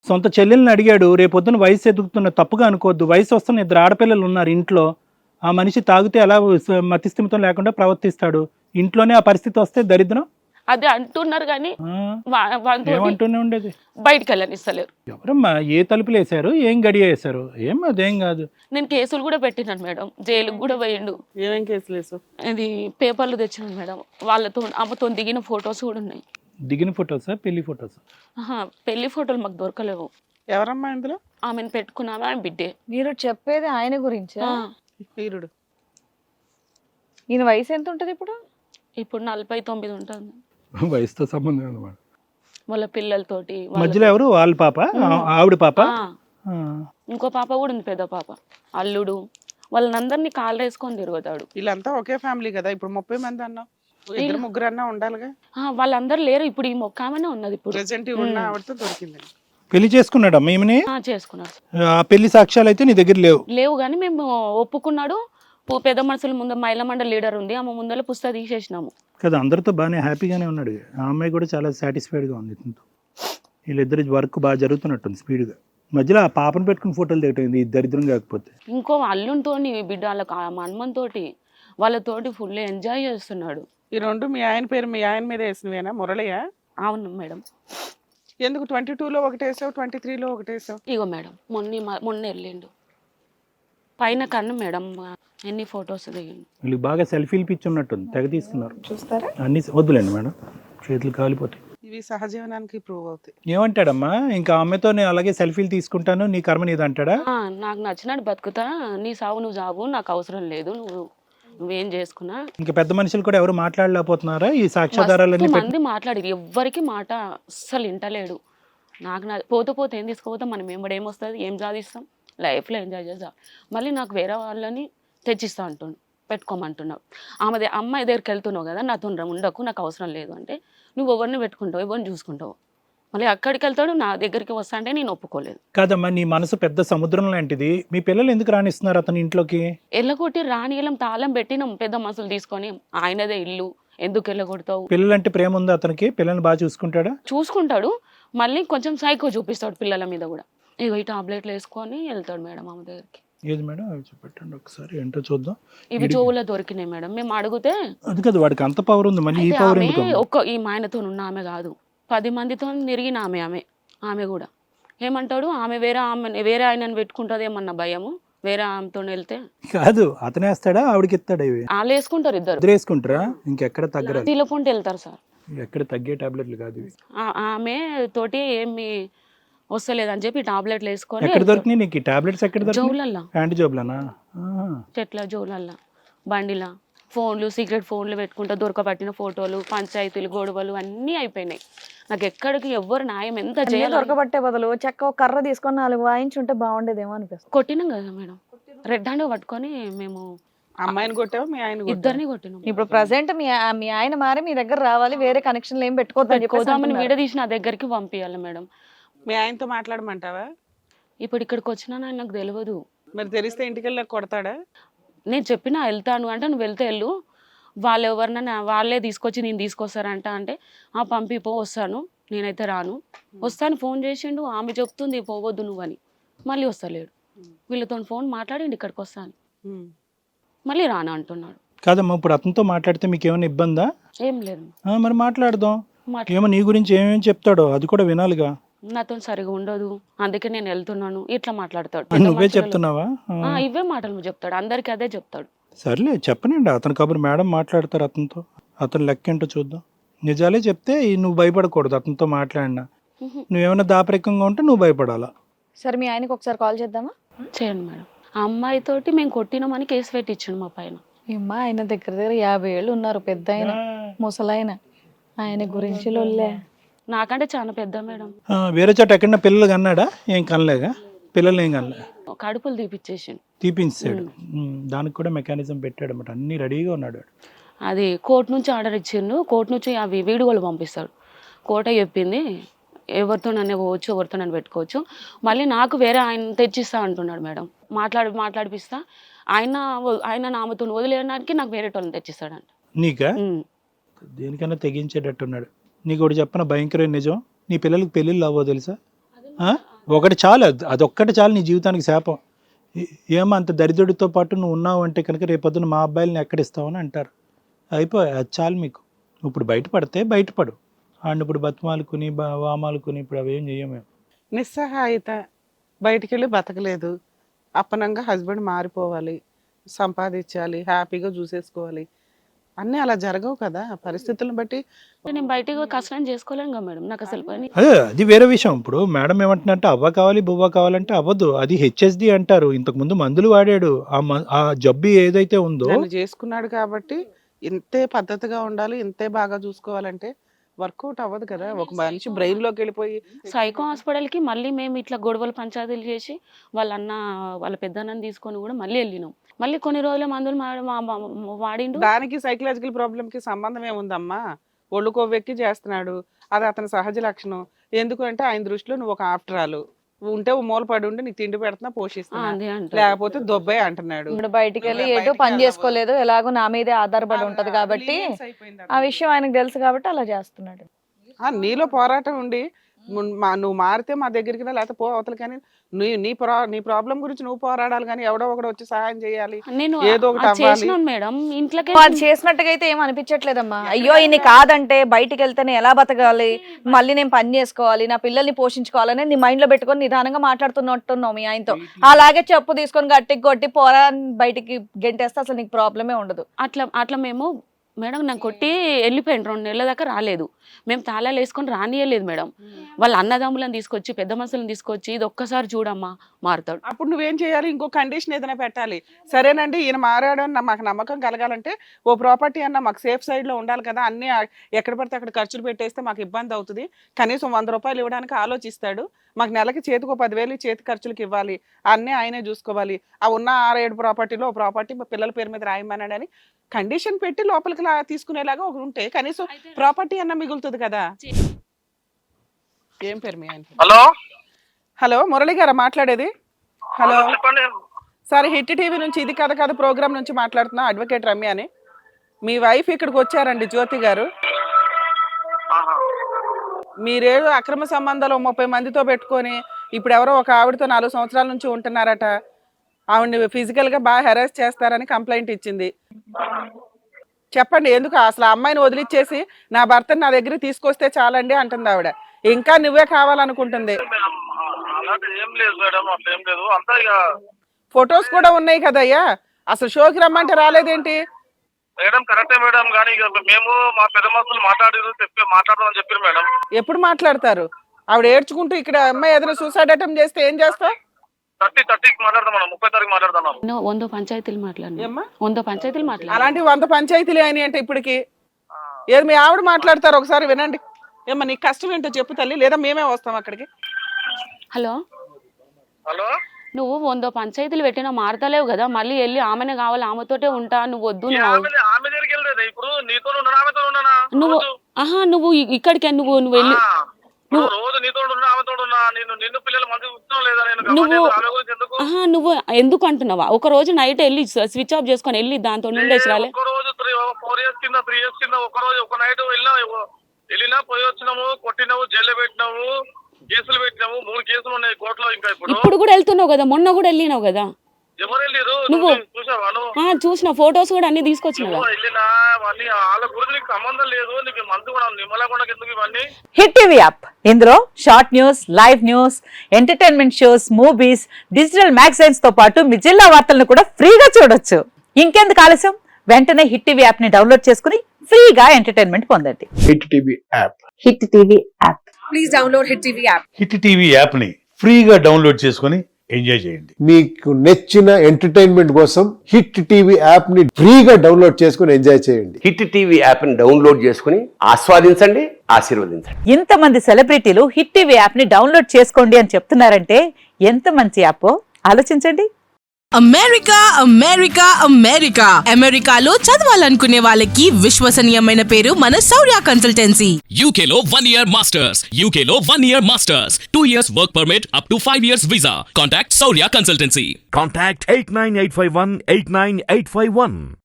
సొంత చెల్లెల్ని అడిగాడు. రేపొద్దున వయసు ఎదుగుతున్న తప్పుగా అనుకోవద్దు. వయసు వస్తున్న 2 ఆడపిల్లలు ఉన్నారు ఇంట్లో. ఆ మనిషి తాగితే ఎలా మతిస్థిమితం లేకుండా ప్రవర్తిస్తాడు. ఇంట్లోనే ఆ పరిస్థితి వస్తే దరిద్రం. అదే అంటున్నారు కానీ ఏమంటూనే ఉండేది. బయటికి వెళ్ళనిస్తలేరు. ఎవరమ్మా ఏ తలుపులు వేశారు, ఏం గడియ వేశారు? ఏం అదేం కాదు. నేను కేసులు కూడా పెట్టినాను మేడం, జైలుకి కూడా పోయిండు. ఏమేం కేసులు వేసావు? ఇది పేపర్లు తెచ్చినాను మేడం, వాళ్ళతో అమ్మతో దిగిన ఫొటోస్ కూడా ఉన్నాయి. దిగిన ఫొటోసా, పెళ్లి ఫొటోసా? పెళ్లి ఫోటోలు మాకు దొరకలేవు. ఎవరమ్మా ఇందులో? ఆమెను పెట్టుకున్నామే, ఆమె బిడ్డే. మీరు చెప్పేది ఆయన గురించి? వీరుడు. ఈయన వయసు ఎంత ఉంటుంది ఇప్పుడు? ఇప్పుడు 49 ఉంటుంది. వయసుతో సంబంధం అన్నమాట. వాళ్ళ పిల్లలతోటి మధ్యలో ఎవరు? వాళ్ళ పాప, ఆవిడ పాప. ఇంకో పాప కూడా ఉంది, పెద్ద పాప. అల్లుడు వాళ్ళందరినీ కాళ్ళు వేసుకొని తిరుగుతాడు. వీళ్ళంతా ఒకే ఫ్యామిలీ కదా. ఇప్పుడు 30 మంది అన్నావు, 2-3 అన్నా ఉండాలిగా. వాళ్ళందరూ లేరు, ఇప్పుడు ఈ మొక్క ఆమెనే ఉన్నది. ఇప్పుడు ప్రెసెంట్ ఉన్న ఆవిడతో దొరికింది. పెళ్లి చేసుకున్నాడమ్మా ఈమెని? చేసుకున్నాడు. ఆ పెళ్లి సాక్ష్యాలు అయితే నీ దగ్గర లేవు కానీ మేము ఒప్పుకున్నాడు. పెద్ద మనుషుల ముందు మహిళా మండలి లీడర్ ఉంది, ఆమె ముందర పుస్తకం తీసేసినాము కదా. అందరితో బాగానే హ్యాపీగానే ఉన్నాడు. ఆ అమ్మాయి కూడా చాలా సాటిస్ఫైడ్గా ఉంది. వీళ్ళిద్దరి వర్క్ బాగా జరుగుతున్నట్టుంది స్పీడ్గా. మధ్యలో ఆ పాపను పెట్టుకుని ఫోటోలు దిగటం దరిద్రం కాకపోతే. ఇంకో అల్లునితోని బిడ్డ వాళ్ళకి హనుమంతోటి వాళ్ళతోటి ఫుల్ ఎంజాయ్ చేస్తున్నాడు. ఈ రెండు మీ ఆయన పేరు మీ ఆయన మీద వేసినవేనా? మురళియా? అవును మేడం. ఎందుకు 22లో ఒకటి వేసావు, 23లో ఒకటి వేసావు? ఇగో మేడం, మొన్న వెళ్ళిండు పైన కన్ను మేడం, ఎన్ని ఫొటోస్ దిగిండు. వీళ్ళకి బాగా సెల్ఫీలు పిచ్చి ఉన్నట్టుంది, తెగ తీసుకున్నారు. చూస్తారా? అన్ని వద్దులేండి మేడం, చేతులు కాలిపోతాయి. ఇవి సహజీవనానికి ప్రూవ్ అవుతాయి. ఏమంటాడమ్మా? ఇంకా అమ్మాయితో నేను అలాగే సెల్ఫీలు తీసుకుంటాను, నీ కర్మ నీది అంటాడా? నాకు నచ్చినట్టు బతుకుతా, నీ సావు నువ్వు సావు, నాకు అవసరం లేదు, నువ్వేం చేసుకున్నా. ఇంకా పెద్ద మనుషులు కూడా ఎవరు మాట్లాడలేకపోతున్నారా ఈ సాక్ష్యాధారాలన్నీ? మంది మాట్లాడి ఎవ్వరికి మాట అస్సలు వింటలేడు. నాకు పోతే ఏం తీసుకోపోతే మనం ఏమొస్తుంది, ఏం సాధిస్తాం, లైఫ్లో ఎంజాయ్ చేద్దాం. మళ్ళీ నాకు వేరే వాళ్ళని తెచ్చిస్తా అంటున్నాడు, పెట్టుకోమంటున్నావు. అమ్మాయి దగ్గరికి వెళ్తున్నావు కదా, నాతో ఉండకు, నాకు అవసరం లేదు అంటే, నువ్వు ఎవరిని పెట్టుకుంటావు, ఎవరిని చూసుకుంటావు. మళ్ళీ అక్కడికి వెళ్తాడు, నా దగ్గరికి వస్తా అంటే నేను ఒప్పుకోలేదు. కాదమ్మా, నీ మనసు పెద్ద సముద్రం లాంటిది. మీ పిల్లలు ఎందుకు రానిస్తున్నారు అతని ఇంట్లోకి? ఎల్లగొట్టి రానియలం, తాళం పెట్టినాం పెద్ద మనుషులు తీసుకొని. ఆయనదే ఇల్లు, ఎందుకు వెళ్ళగొడతావు? పిల్లలంటే ప్రేమ ఉంది అతనికి? పిల్లల్ని బాగా చూసుకుంటాడా? చూసుకుంటాడు, మళ్ళీ కొంచెం సైకో చూపిస్తాడు పిల్లల మీద కూడా. ఇగో ఈ టాబ్లెట్లు వేసుకొని వెళ్తాడు మేడం ఆమె దగ్గరికి. ఏది మేడం? అవి చూపెట్టండి ఒకసారి, ఏంటో చూద్దాం. ఇవి చెవులో దొరికినాయి మేడం. మేము అడిగితే అది కదా, వాడికి అంత పవర్ ఉంది, మళ్ళీ ఈ పవర్ ఎందుకు? ఈ మా ఆయనతో ఉన్న ఆమె కాదు, 10 మందితో తిరిగిన ఆమె కూడా ఏమంటాడు, వేరే ఆయనను పెట్టుకుంటుంది ఏమన్నా భయము, వేరే ఆమెతో వెళ్తే. కాదు, అతనే వేస్తాడా ఆవిడకి ఇస్తాడా? ఇవి వాళ్ళు వేసుకుంటారు, ఇద్దరు వేసుకుంటారా? ఇంకెక్కడ తగ్గరా? తీలకుంటూ వెళ్తారు సార్. ఎక్కడ తగ్గే టాబ్లెట్లు కాదు ఇవి. ఆమె తోటి ఏమి వస్తలేదని చెప్పి టాబ్లెట్లు వేసుకొని. ఎక్కడ దొరికినాయి నీకు టాబ్లెట్స్? ఎక్కడ దొరికినాయి? జోవులల్లా. యాంటీ జోబులనా? చెట్ల జోవులల్లా, బండిలా. ఫోన్లు, సీక్రెట్ ఫోన్లు పెట్టుకుంటా దొరకబట్టిన ఫోటోలు, పంచాయతీలు, గొడవలు అన్నీ అయిపోయినాయి. నాకు ఎక్కడికి ఎవ్వరు న్యాయం ఎంత చేయాలి. దొరకబట్టే బదులు చెక్క కర్ర తీసుకొని 4 వాయించుంటే బాగుండేదేమో అనిపిస్తుంది. కొట్టినాం కదా మేడం, రెడ్ హ్యాండ్ పట్టుకొని మేము. అమ్మాయిని కొట్టావు, మీ ఆయన? ఇద్దరిని కొట్టినాం. ఇప్పుడు ప్రెసెంట్ మీ ఆయన మారి మీ దగ్గర రావాలి, వేరే కనెక్షన్లు ఏం పెట్టుకోదామని విడదీసి నా దగ్గరికి పంపించాలి మేడం. మీ ఆయనతో మాట్లాడమంటావా? ఇప్పుడు ఇక్కడికి వచ్చినా నాకు తెలియదు. మరి తెలిస్తే ఇంటికి వెళ్ళి కొడతాడా? నేను చెప్పినా వెళ్తాను అంటే, నువ్వు వెళ్తే వెళ్ళు, వాళ్ళు ఎవరినైనా వాళ్ళే తీసుకొచ్చి నేను తీసుకొస్తారంట అంటే, పంపిపో, వస్తాను, నేనైతే రాను. వస్తాను ఫోన్ చేసిండు, ఆమె చెప్తుంది పోవద్దు నువ్వని, మళ్ళీ వస్తలేడు. వీళ్ళతో ఫోన్ మాట్లాడిండు ఇక్కడికి వస్తాను, మళ్ళీ రాను అంటున్నాడు. కాదమ్మా, ఇప్పుడు అతనితో మాట్లాడితే మీకు ఏమైనా ఇబ్బందా? ఏం లేదు. మరి మాట్లాడదాం. ఏమో నీ గురించి ఏమేమి చెప్తాడో అది కూడా వినాలిగా. నాతో సరిగా ఉండదు, అందుకే నేను వెళ్తున్నాను, ఇట్లా మాట్లాడతాడు. నువ్వే చెప్తున్నావా? ఇవే మాటలు చెప్తాడు, అందరికి అదే చెప్తాడు. సర్లే చెప్పనండి, అతని కబురు మేడం మాట్లాడతారు అతనితో. అతను లెక్క ఏంటో చూద్దాం. నిజాలే చెప్తే నువ్వు భయపడకూడదు. అతనితో మాట్లాడినా నువ్వేమైనా దాపరికంగా ఉంటే నువ్వు భయపడాలా. సరే, మీ ఆయనకి ఒకసారి కాల్ చేద్దామా? చేయండి మేడం. ఆ అమ్మాయితోటి మేము కొట్టినామని కేసు పెట్టించాను మా పైన. ఏమ్మా, ఆయన దగ్గర 50 ఏళ్ళు ఉన్నారు, పెద్ద ఆయన, ముసలాయన. ఆయన గురించి లొల్లే. నాకంటే చాలా పెద్ద మేడం. వేరే చోట ఎక్కడన్నా పిల్లలు కన్నాడా? ఏం కనలేగా? పిల్లలు ఏం కనలే, కడుపులు తీపించాడు. దానికి కూడా మెకానిజం పెట్టాడు అన్నమాట, అన్ని రెడీగా ఉన్నాడు. అది కోర్టు నుంచి ఆర్డర్ ఇచ్చిండు, కోర్టు నుంచి అవి వీడియోలు పంపిస్తాడు. కోర్టే చెప్పింది ఎవరితో నన్ను పోవచ్చు, ఎవరితో నన్ను పెట్టుకోవచ్చు. మళ్ళీ నాకు వేరే ఆయన తెచ్చిస్తా అంటున్నాడు మేడం. మాట్లాడిపిస్తా, ఆయన నామతో వదిలేయడానికి నాకు వేరే వాళ్ళని తెచ్చిస్తాడంట. నీకా? దేనికన్నా తెగించేటట్టున్నాడు. నీకు ఒకటి చెప్పన భయంకరమైన నిజం, నీ పిల్లలకి పెళ్ళిళ్ళు అవ్వవు తెలుసా? ఒకటి చాలు, అదొక్కటి చాలు నీ జీవితానికి శాపం. ఏమో అంత దరిద్రుడితో పాటు నువ్వు ఉన్నావు అంటే కనుక రేపొద్దున మా అబ్బాయిలని ఎక్కడిస్తావని అంటారు. అయిపోయి అది చాలు మీకు. ఇప్పుడు బయటపడితే బయటపడు, అండ్ ఇప్పుడు బతిమాలుకుని వామాలుకుని ఇప్పుడు అవేం చెయ్యము. నిస్సహాయత, బయటికి వెళ్ళి బతకలేదు, అప్పనంగా హస్బెండ్ మారిపోవాలి, సంపాదించాలి, హ్యాపీగా చూసేసుకోవాలి, అన్నీ అలా జరగవు కదా పరిస్థితులను బట్టి. నేను బయటకు కష్టం చేసుకోలేను కదా మేడం, నాకు అసలు పని. అదే అది వేరే విషయం. ఇప్పుడు మేడం ఏమంటున్నట్టే అవ్వ కావాలి బువ్వ కావాలంటే అవ్వదు, అది హెచ్ఎస్డి అంటారు. ఇంతకుముందు మందులు వాడాడు, ఆ జబ్బు ఏదైతే ఉందో నన్ను చేసుకున్నాడు కాబట్టి ఇంతే పద్ధతిగా ఉండాలి, ఇంతే బాగా చూసుకోవాలంటే వర్కౌట్ అవ్వదు కదా. ఒక మనిషి బ్రెయిన్ లోకి వెళ్ళిపోయి సైకో హాస్పిటల్కి మళ్ళీ మేము ఇట్లా గొడవలు పంచాయతీలు చేసి వాళ్ళ అన్న వాళ్ళ పెద్దన్నని తీసుకొని కూడా మళ్ళీ వెళ్ళినాం. మళ్ళీ కొన్ని రోజుల మందులు వాడిండు. దానికి సైకలాజికల్ ప్రాబ్లమ్ కి సంబంధం ఏముందమ్మా? ఒళ్ళు కొవ్వెక్కి చేస్తున్నాడు, అది అతని సహజ లక్షణం. ఎందుకు అంటే ఆయన దృష్టిలో నువ్వు ఒక ఆఫ్టరాలు ఉంటే మూల పడి ఉండి నీకు తిండి పెడుతున్నా పోషిస్తున్నా, లేకపోతే దొబ్బే అంటున్నాడు. ఇప్పుడు బయటికి వెళ్ళి ఎటు పని చేసుకోలేదు, ఎలాగో నా మీదే ఆధారపడి ఉంటది కాబట్టి ఆ విషయం ఆయనకు తెలుసు కాబట్టి అలా చేస్తున్నాడు. నీలో పోరాటం ఉండి నువ్వు మారితే మా దగ్గరికి రా, లేకపోతే పో అవతల. కానీ నీ ప్రాబ్లం గురించి నువ్వు పోరాడాలి, కానీ ఎవడో ఒకటి వచ్చి సహాయం చేయాలి, ఏదో ఒకటి అవ్వాలి. మేడం ఇంట్లోకి అది చేసినట్టుగా అయితే ఏం అనిపించట్లేదమ్మా. అయ్యో ఇన్ని కాదంటే బయటికి వెళ్తేనే ఎలా బతకాలి, మళ్ళీ నేను పని చేసుకోవాలి, నా పిల్లల్ని పోషించుకోవాలని నీ మైండ్ లో పెట్టుకొని నిదానంగా మాట్లాడుతున్నట్టున్నావు మీ ఆయనతో. అలాగే చెప్పు తీసుకొని గట్టికి కొట్టి పోరా బయటికి గెంటేస్తే అసలు నీకు ప్రాబ్లమే ఉండదు. అట్లా మేము మేడం నాకు కొట్టి వెళ్ళిపోయాను, 2 నెలల దాకా రాలేదు. మేము తాళాలు వేసుకొని రానియలేదు మేడం. వాళ్ళ అన్నదమ్ములను తీసుకొచ్చి పెద్ద మనుషులను తీసుకొచ్చి ఇది ఒక్కసారి చూడమ్మా మారుతాడు. అప్పుడు నువ్వేం చేయాలి? ఇంకో కండిషన్ ఏదైనా పెట్టాలి. సరేనండి ఈయన మారాడని మాకు నమ్మకం కలగాలంటే ఓ ప్రాపర్టీ అన్న మాకు సేఫ్ సైడ్ లో ఉండాలి కదా. అన్ని ఎక్కడ పడితే అక్కడ ఖర్చులు పెట్టేస్తే మాకు ఇబ్బంది అవుతుంది. కనీసం 100 రూపాయలు ఇవ్వడానికి ఆలోచిస్తాడు. మాకు నెలకి చేతికి 10,000 చేతి ఖర్చులకు ఇవ్వాలి, అన్నీ ఆయనే చూసుకోవాలి. ఆ ఉన్న 6-7 ప్రాపర్టీలో ఓ ప్రాపర్టీ మా పిల్లల పేరు మీద రాయమన్నాడని కండిషన్ పెట్టి లోపలికి తీసుకునేలాగా ఒకటి ఉంటే కనీసం ప్రాపర్టీ అన్న మిగులుతుంది కదా. ఏం పేరు మీ ఆయన? హలో హలో మురళి గారా మాట్లాడేది? హలో సార్, హిట్ టీవీ నుంచి ఇది కథ కథ ప్రోగ్రామ్ నుంచి మాట్లాడుతున్నా, అడ్వకేట్ రమ్య అని. మీ వైఫ్ ఇక్కడికి వచ్చారండి, జ్యోతి గారు. మీరేదో అక్రమ సంబంధాలు 30 మందితో పెట్టుకొని ఇప్పుడు ఎవరో ఒక ఆవిడతో 4 సంవత్సరాల నుంచి ఉంటున్నారట. ఆవిడని ఫిజికల్ గా బాగా హెరాస్ చేస్తారని కంప్లైంట్ ఇచ్చింది. చెప్పండి, ఎందుకు అసలు అమ్మాయిని వదిలిచ్చేసి నా భర్తని నా దగ్గర తీసుకొస్తే చాలండి అంటుంది ఆవిడ. ఇంకా నువ్వే కావాలనుకుంటుంది. ఫొటోస్ కూడా ఉన్నాయి కదయ్యా, అసలు షోకి రమ్మంటే రాలేదేంటి? మేడం కరెక్టే మేడం, కానీ మేము మా పెద్ద మనుషులు మాట్లాడదామని చెప్పారు మేడం. ఎప్పుడు మాట్లాడతారు? ఆవిడ ఏడ్చుకుంటూ ఇక్కడ అమ్మాయి ఏదైనా సూసైడ్ అటెంప్ట్ చేస్తే ఏం చేస్తావు? 30 మాట్లాడదాం, 30 తారీఖు మాట్లాడదాం. 100 పంచాయతీలు మాట్లాడినా, 100 పంచాయతీలు మాట్లాడు. అలాంటి 100 పంచాయతీలు అని అంటే ఇప్పటికి ఏది మీ ఆవిడ మాట్లాడతారు, ఒకసారి వినండి. ఏమ్మా నీకు కష్టం ఏంటో చెప్పు తల్లి, లేదా మేమే వస్తాం అక్కడికి. హలో హలో, నువ్వు 100 పంచాయతీలు పెట్టినా మారతలేవు కదా, మళ్ళీ వెళ్ళి ఆమెనే కావాలి, ఆమెతోటే ఉంటా, నువ్వు వద్దు. ఆమె దగ్గరికి వెళ్తే ఇప్పుడు నీతో ఉన్నానా ఆమెతో ఉన్నానా? నువ్వు ఇక్కడికి నువ్వు వెళ్ళి రోజు నీతో ఆమెతో ఉన్నా, నిన్ను పిల్లలు మంచిగా లేదా? నువ్వు ఎందుకు అంటున్నావా? ఒక రోజు నైట్ వెళ్ళి స్విచ్ ఆఫ్ చేసుకొని వెళ్ళి దాంతో ఉండేసి రాలే. ఒక రోజు 4 years కింద 3 years కింద ఒక రోజు ఒక నైట్ వెళ్ళినా పోయి వచ్చినాము, కొట్టినావు, జైల్లో పెట్టినావు, కేసులు పెట్టినాము. 3 కేసులు ఉన్నాయి కోర్టులో. ఇంకా ఇప్పుడు కూడా వెళ్తున్నావు కదా, మొన్న కూడా వెళ్ళినావు కదా. ఎవరు వెళ్ళారు? నువ్వు చూసిన ఫొటోస్ కూడా అన్ని తీసుకొచ్చినావు. వాళ్ళ గురించి నీకు సంబంధం లేదు, నీకు మందు కూడా నిమ్మలకుండా ఎందుకు ఇవన్నీ? హిట్ టీవీ యాప్, ఇందులో short news, live news, entertainment shows, movies, digital magazines తో పాటు మీ జిల్లా వార్తలను కూడా ఫ్రీగా చూడొచ్చు. ఇంకెందుకు ఆలస్యం, వెంటనే హిట్ టీవీ యాప్ ని డౌన్లోడ్ చేసుకుని ఫ్రీగా ఎంటర్టైన్మెంట్ పొందండి. Hit TV app, hit TV app, please download hit TV app. Hit TV app ని ఫ్రీగా డౌన్లోడ్ చేసుకుని ఎంజాయ్ చేయండి. మీకు నచ్చిన ఎంటర్టైన్మెంట్ కోసం హిట్ టీవీ యాప్ ని ఫ్రీగా డౌన్లోడ్ చేసుకుని ఎంజాయ్ చేయండి. హిట్ టీవీ యాప్ ని డౌన్లోడ్ చేసుకుని ఆస్వాదించండి, ఆశీర్వదించండి. ఇంతమంది సెలబ్రిటీలు హిట్ టీవీ యాప్ ని డౌన్లోడ్ చేసుకోండి అని చెప్తున్నారంటే ఎంత మంచి యాప్ ఆలోచించండి. అమెరికా అమెరికా అమెరికా అమెరికాలో చదవాలనుకునే వాళ్ళకి విశ్వసనీయమైన పేరు మన శౌర్య కన్సల్టెన్సీ. UK లో 1 year masters, UK లో 1 year masters, 2 years work permit up to 5 years visa. Contact Saurya Consultancy. Contact 89851 89851.